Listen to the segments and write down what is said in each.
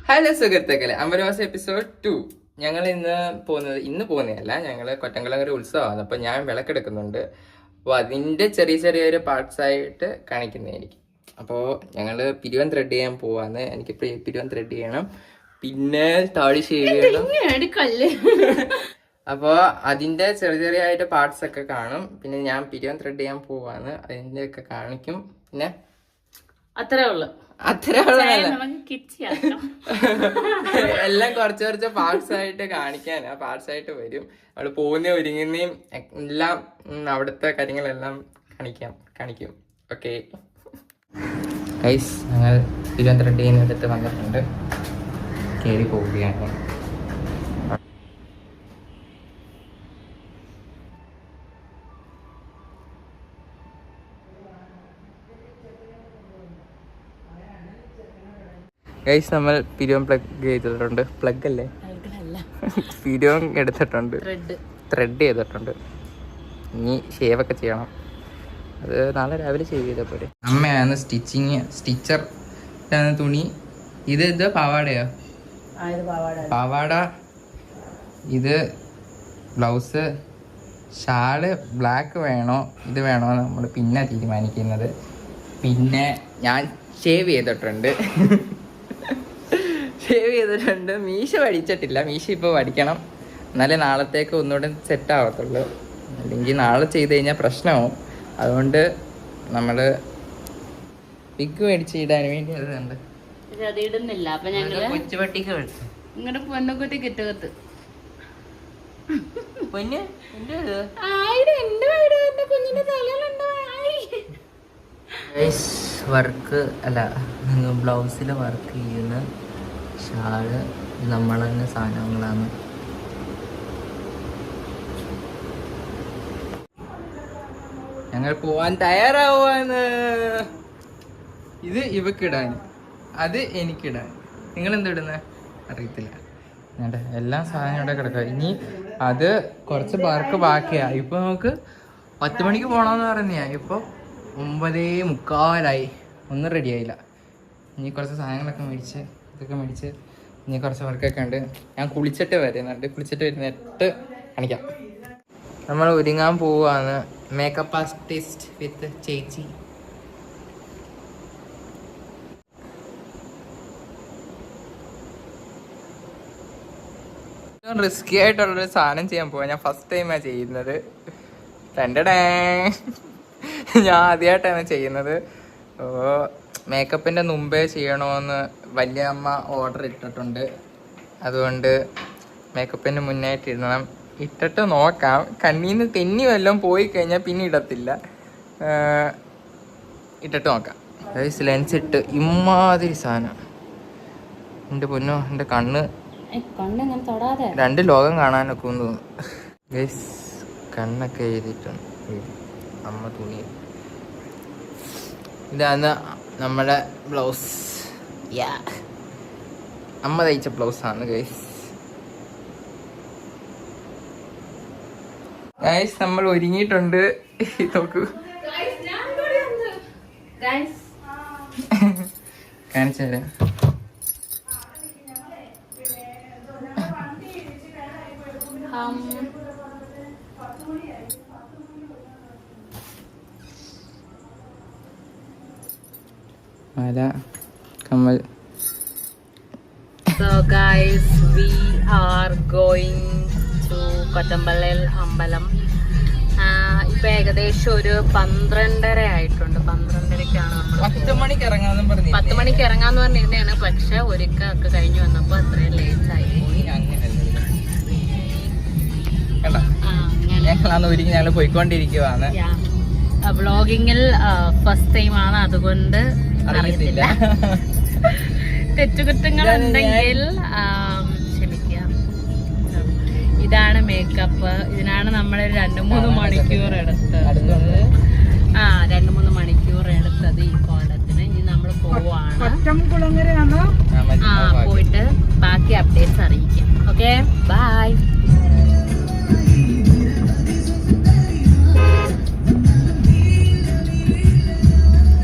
Hello സുഹൃത്തുക്കളെ, അമരവാസ episode 2. ഞങ്ങൾ ഇന്ന് പോകുന്നതല്ല, ഞങ്ങൾ കൊറ്റംകുളങ്ങര ഉത്സവമാണ്. അപ്പോൾ ഞാൻ വിളക്കെടുക്കുന്നുണ്ട്. അപ്പോൾ അതിൻ്റെ ചെറിയൊരു പാർട്സ് ആയിട്ട് കാണിക്കുന്നതായിരിക്കും. അപ്പോൾ ഞങ്ങൾ പിരിവൻ ത്രെഡ് ചെയ്യാൻ പോവാന്ന്. എനിക്ക് പിരിവൻ ത്രെഡ് ചെയ്യണം, പിന്നെ താടി ഷേവ് ചെയ്യണം. അപ്പോൾ അതിൻ്റെ ചെറിയായിട്ട് പാർട്സ് ഒക്കെ കാണും. പിന്നെ ഞാൻ പിരിവൻ ത്രെഡ് ചെയ്യാൻ പോവാന്ന്, അതിൻ്റെ ഒക്കെ കാണിക്കും. പിന്നെ അത്രേ ഉള്ളു. എല്ലാം കുറച്ച് പാർട്സ് ആയിട്ട് കാണിക്കാനാ, പാർട്സ് ആയിട്ട് വരും. അവള് പോകുന്ന ഒരുങ്ങുന്നേയും എല്ലാം അവിടുത്തെ കാര്യങ്ങളെല്ലാം കാണിക്കും. ഓക്കെ ഗൈസ്, ഞങ്ങൾ 22 വന്നിട്ടുണ്ട്. കയറി പോവുകയാണ്. ഗൈസ്, നമ്മൾ പിരിവൻ പ്ലഗ് ചെയ്തിട്ടുണ്ട്. പ്ലഗ് അല്ലേ, പിരിവൻ എടുത്തിട്ടുണ്ട്, ത്രെഡ് ചെയ്തിട്ടുണ്ട്. ഇനി ഷേവ് ഒക്കെ ചെയ്യണം. അത് നാളെ രാവിലെ ഷേവ് ചെയ്താൽ പോരെ. അമ്മയാണ് സ്റ്റിച്ചർ തുണി. ഇത് പാവാടയോ? പാവാട. ഇത് ബ്ലൗസ്. ഷാള് ബ്ലാക്ക് വേണോ ഇത് വേണോ നമ്മൾ പിന്നെ തീരുമാനിക്കുന്നത്. പിന്നെ ഞാൻ ഷേവ് ചെയ്തിട്ടുണ്ട്. മീശ പഠിച്ചിട്ടില്ല. മീശ ഇപ്പോൾ പഠിക്കണം, എന്നാലേ നാളത്തേക്ക് ഒന്നുകൂടെ സെറ്റ് ആവത്തുള്ളൂ. അല്ലെങ്കിൽ നാളെ ചെയ്ത് കഴിഞ്ഞാൽ പ്രശ്നമാവും. അതുകൊണ്ട് നമ്മൾ പിക്ക് മേടിച്ച് ഇടാൻ വേണ്ടി അത് ഉണ്ട്. ഇടുന്നില്ല. അപ്പൊ ഞങ്ങള് കൊച്ചുപട്ടിക്ക് നിങ്ങളുടെ പൊന്നക്കുട്ടി കിട്ടുകത്ത് വർക്ക് അല്ല, ബ്ലൗസിൽ വർക്ക് ചെയ്യുന്ന ഷാള് നമ്മൾ തന്നെ സാധനങ്ങളാണ്. ഞങ്ങൾ പോവാൻ തയ്യാറാവാന്ന്. ഇത് ഇവക്കിടാൻ, അത് എനിക്കിടാൻ. നിങ്ങൾ എന്തിടുന്ന അറിയത്തില്ല. എല്ലാ സാധനവും ഇവിടെ കിടക്കുക. ഇനി അത് കുറച്ച് വർക്ക് ബാക്കിയാ. ഇപ്പൊ നമുക്ക് 10 മണിക്ക് പോകണമെന്ന് പറഞ്ഞാ, ഇപ്പൊ 9:45 ഒന്നും റെഡി ആയില്ല. ഇനി കുറച്ച് സാധനങ്ങളൊക്കെ മേടിച്ച് ഇനി കുറച്ച് വർക്കൊക്കെ ഉണ്ട്. ഞാൻ കുളിച്ചിട്ട് വരുന്നിട്ട് കാണിക്കാം. നമ്മൾ ഒരുങ്ങാൻ പോവാന്ന്. മേക്കപ്പ് ആർട്ടിസ്റ്റ് വിത്ത് ചേച്ചി. റിസ്കി ആയിട്ടുള്ളൊരു സാധനം ചെയ്യാൻ പോവാ. ഞാൻ ഫസ്റ്റ് ടൈമാണ് ചെയ്യുന്നത്. ഞാൻ ആദ്യമായിട്ടാണ് ചെയ്യുന്നത്. മേക്കപ്പിൻ്റെ മുമ്പേ ചെയ്യണമെന്ന് വലിയ അമ്മ ഓർഡർ ഇട്ടിട്ടുണ്ട്. അതുകൊണ്ട് മേക്കപ്പിന് മുന്നായിട്ട് ഇടണം. ഇട്ടിട്ട് നോക്കാം. കണ്ണീന്ന് തെന്നി വല്ലതും പോയി കഴിഞ്ഞാൽ പിന്നെ ഇടത്തില്ല. ഇട്ടിട്ട് നോക്കാം. ലെൻസ് ഇട്ട് ഇമ്മാതിരി സാധനം. എൻ്റെ പൊന്നോ, എൻ്റെ കണ്ണ് 2 ലോകം കാണാനൊക്കെ ഒന്ന് തോന്നുന്നു. ഗൈസ്, കണ്ണൊക്കെ എഴുതിയിട്ടുണ്ട് അമ്മ തുണി. ഇതാണ് നമ്മുടെ ബ്ലൗസ്. അമ്മ തയ്ച്ച ബ്ലൗസാണ് ഗൈസ്. ഗൈസ്, നമ്മൾ ഒരുങ്ങിയിട്ടുണ്ട്. നോക്കൂ, കാണിച്ചു തരാം. മാല, കമ്മൽ. So guys, we are going to കൊറ്റമ്പലയിൽ അമ്പലം. ഇപ്പൊ ഏകദേശം ഒരു 12:30 ആയിട്ടുണ്ട്. 12:30ക്കാണ് നമ്മൾ 10 മണിക്ക് ഇറങ്ങാന്ന് പറഞ്ഞിരുന്നതാണ്. പക്ഷെ ഒരുക്കൊക്കെ കഴിഞ്ഞു വന്നപ്പോ അത്രയും ലേറ്റ് ആയി പോയി. ഞങ്ങൾ പോയിക്കൊണ്ടിരിക്കുവാണ്. വ്ളോഗിങ്ങിൽ ഫസ്റ്റ് ടൈം ആണ്, അതുകൊണ്ട് അറിയത്തില്ല. തെറ്റുകുറ്റങ്ങൾ ഉണ്ടെങ്കിൽ ക്ഷമിക്കുക. ഇതാണ് മേക്കപ്പ്. ഇതിനാണ് നമ്മൾ 2-3 മണിക്കൂർ എടുത്തത്. 2-3 മണിക്കൂർ എടുത്തത് ഈ കോലത്തിന്. ഇനി നമ്മൾ പോവാണ്. പോയിട്ട് ബാക്കി അപ്ഡേറ്റ്സ് അറിയിക്കാം. Okay, bye.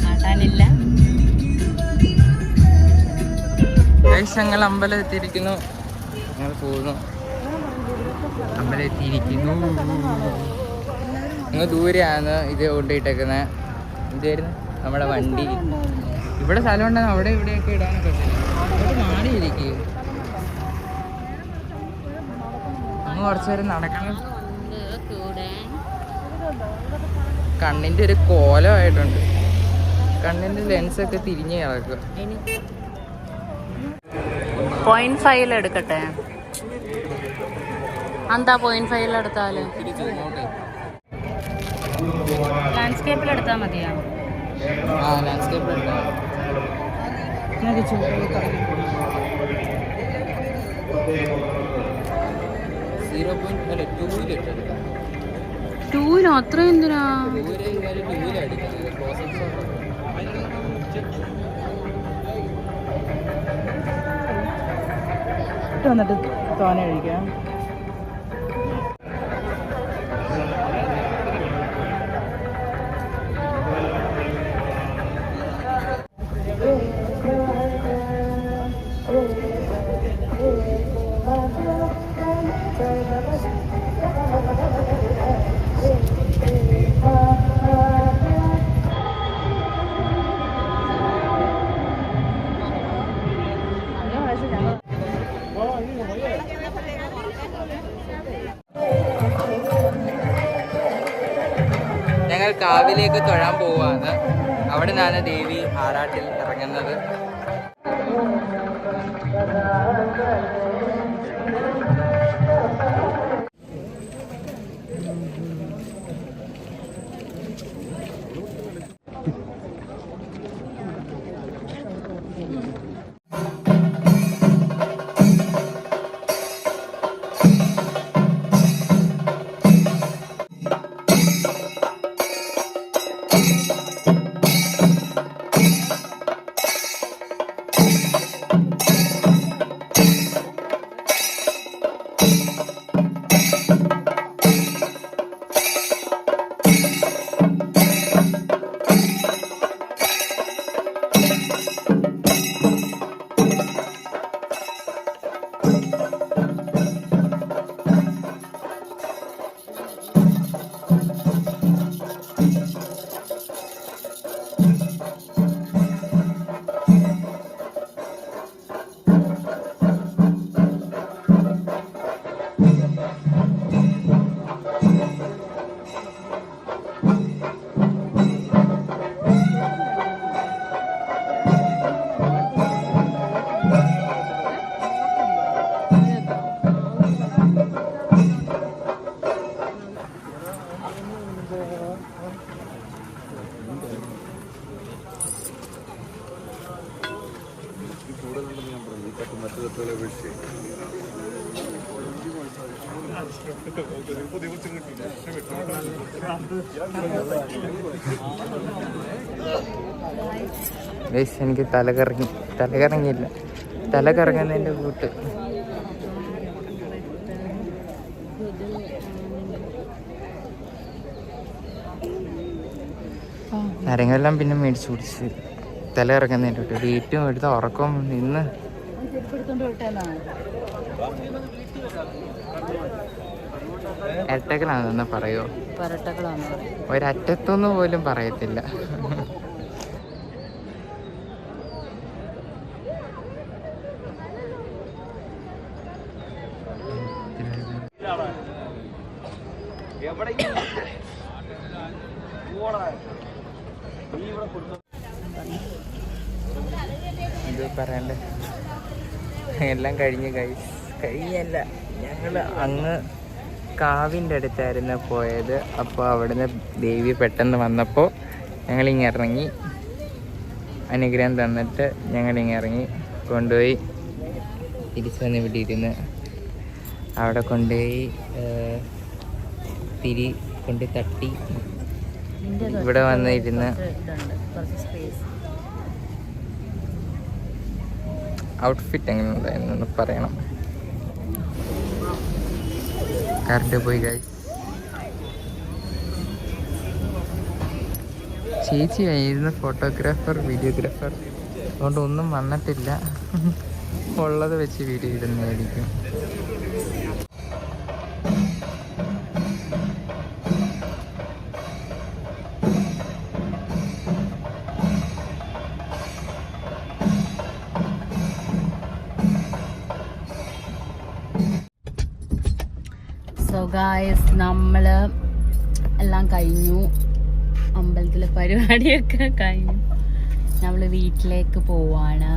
കാട്ടാനില്ല. ഞങ്ങൾ അമ്പലം എത്തിയിരിക്കുന്നു. ഞങ്ങൾ പോകുന്നു. അമ്പലം എത്തിയിരിക്കുന്നു. അങ്ങ് ദൂരെയാണ് ഇത് കൊണ്ടിട്ടേക്കുന്നത്. ഇതായിരുന്നു നമ്മുടെ വണ്ടി. ഇവിടെ സ്ഥലം ഉണ്ടെന്ന് അവിടെ ഇവിടെയൊക്കെ ഇടാനൊക്കെ മാറിയിരിക്കും. അങ്ങ് കുറച്ചു നേരം നടക്കണം. കണ്ണിന്റെ ഒരു കോലമായിട്ടുണ്ട്. കണ്ണിന്റെ ലെൻസൊക്കെ തിരിഞ്ഞ് കിടക്കുക. 0.5 എടുക്കട്ടെ. എന്താ 0.5 എടുത്താല് ലാൻഡ്സ്കേപ്പിൽ എടുത്താൽ മതിയാ? ലാൻഡ്സ്കേപ്പിൽ എടുത്താൽ 2 അത്ര എന്തിനാ? വന്നിട്ട് തോനെ കഴിക്കാം. ഞങ്ങൾ കാവിലേക്ക് തൊഴാൻ പോവാണ്. അവിടെ നിന്നാണ് ദേവി ആറാട്ടിൽ ഇറങ്ങുന്നത്. എനിക്ക് തലകറങ്ങിയില്ല, തലകറങ്ങുന്നതിൻ്റെ കൂട്ട്. നാരങ്ങെല്ലാം പിന്നെ മേടിച്ചു കുടിച്ച് തലകറങ്ങുന്നതിൻ്റെ കൂട്ട്. ഏറ്റവും എടുത്ത ഉറക്കം ഇന്ന് ഇരട്ടകളാണെന്ന് പറയോ? ഒരറ്റത്തൊന്നു പോലും പറയത്തില്ല. ഇത് പറയണ്ടേ, എല്ലാം കഴിഞ്ഞല്ല. ഞങ്ങൾ അങ്ങ് കാവിൻ്റെ അടുത്തായിരുന്നു പോയത്. അപ്പോൾ അവിടുന്ന് ദേവി പെട്ടെന്ന് വന്നപ്പോൾ ഞങ്ങളിറങ്ങി, അനുഗ്രഹം തന്നിട്ട് ഞങ്ങളിറങ്ങി കൊണ്ടുപോയി തിരിച്ചു വന്ന് ഇവിടെ ഇരുന്ന് അവിടെ കൊണ്ടുപോയി തിരി കൊണ്ട് തട്ടി ഇവിടെ വന്നിരുന്ന് ഔട്ട്ഫിറ്റ് എങ്ങനെ ഉണ്ടായിരുന്നു പറയണം. കറണ്ട് പോയി ഗൈസ്. ചേച്ചിയായിരുന്നു photographer, videographer. അതുകൊണ്ട് ഒന്നും വന്നിട്ടില്ല. ഉള്ളത് വെച്ച് വീഡിയോ ഇടുന്നതായിരിക്കും. സോ ഗായ്സ്, നമ്മള് എല്ലാം കഴിഞ്ഞു, അമ്പലത്തിലെ പരിപാടിയൊക്കെ കഴിഞ്ഞു. നമ്മൾ വീട്ടിലേക്ക് പോവാണ്.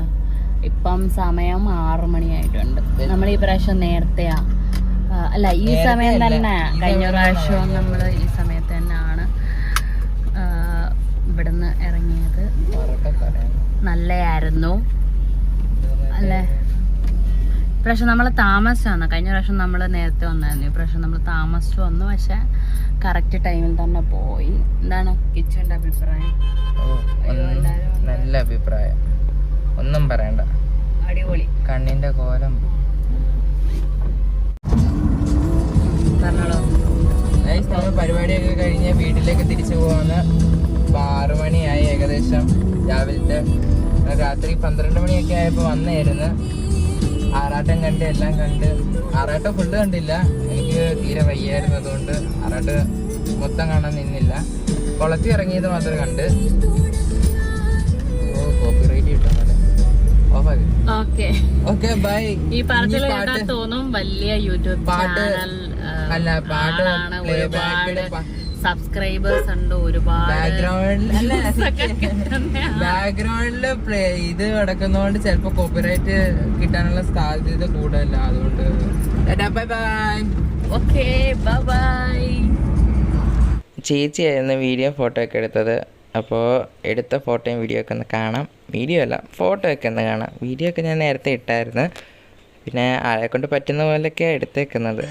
ഇപ്പം സമയം 6 മണിയായിട്ടുണ്ട്. നമ്മൾ ഈ പ്രാവശ്യം നേരത്തെയാ, അല്ല ഈ സമയം തന്നെ, കഴിഞ്ഞ പ്രാവശ്യവും നമ്മൾ ഈ സമയത്ത് തന്നെയാണ് ഇവിടുന്ന് ഇറങ്ങിയത്. നല്ലയായിരുന്നു അല്ലേ? ഇപ്രാവശ്യം നമ്മൾ താമസിച്ച് വന്നു. കഴിഞ്ഞ പ്രാവശ്യം നമ്മൾ നേരത്തെ വന്നായിരുന്നു. ഇപ്രാവശ്യം നമ്മൾ താമസിച്ച് വന്നു, പക്ഷെ കറക്റ്റ് ടൈമിൽ തന്നെ പോയി. എന്താണ് കിച്ചന്റെ അഭിപ്രായം? നല്ല അഭിപ്രായം, ഒന്നും പറയണ്ട, അടിപൊളി. കണ്ണിന്റെ കോലം പറഞ്ഞോളൂ. നമ്മൾ പരിപാടിയൊക്കെ കഴിഞ്ഞ് വീട്ടിലേക്ക് തിരിച്ചു പോവാന്ന്. 6 മണിയായി ഏകദേശം. രാവിലത്തെ രാത്രി 12 മണിയൊക്കെ ആയപ്പോൾ വന്നായിരുന്നു. ആറാട്ടം കണ്ട് എല്ലാം കണ്ട്. ആറാട്ടം ഫുള്ള് കണ്ടില്ല, എനിക്ക് തീരെ വയ്യായിരുന്നു. അതുകൊണ്ട് ആറാട്ട് മൊത്തം കാണാൻ നിന്നില്ല. കുളത്തിൽ ഇറങ്ങിയത് മാത്രം കണ്ട്. കോപ്പിറൈറ്റ് കിട്ടുന്നല്ലേ. Okay bye. ഈ പാട്ടിൽ തോന്നും വലിയ യൂട്യൂബ് ചാനൽ അല്ല, പാട്ടാണ്. ഒരുപാട് സബ്സ്ക്രൈബേഴ്സ് ഉണ്ട്, ഒരുപാട് ബാക്ക്ഗ്രൗണ്ടില് ഇത് കിടക്കുന്നോണ്ട് ചിലപ്പോ കോപ്പിറൈറ്റ് കിട്ടാനുള്ള സാധ്യത കൂടുതലല്ല. അതുകൊണ്ട് ബൈ ബൈ. Okay bye. ചേച്ചിയായിരുന്നു വീഡിയോ ഫോട്ടോ ഒക്കെ എടുത്തത്. അപ്പോൾ എടുത്ത ഫോട്ടോയും വീഡിയോ ഒക്കെ ഒന്ന് കാണാം. വീഡിയോ അല്ല, ഫോട്ടോ ഒക്കെ ഒന്ന് കാണാം. വീഡിയോ ഒക്കെ ഞാൻ നേരത്തെ ഇട്ടായിരുന്നു. പിന്നെ ആളെ കൊണ്ട് പറ്റുന്ന പോലെയൊക്കെ എടുത്തേക്കുന്നത്.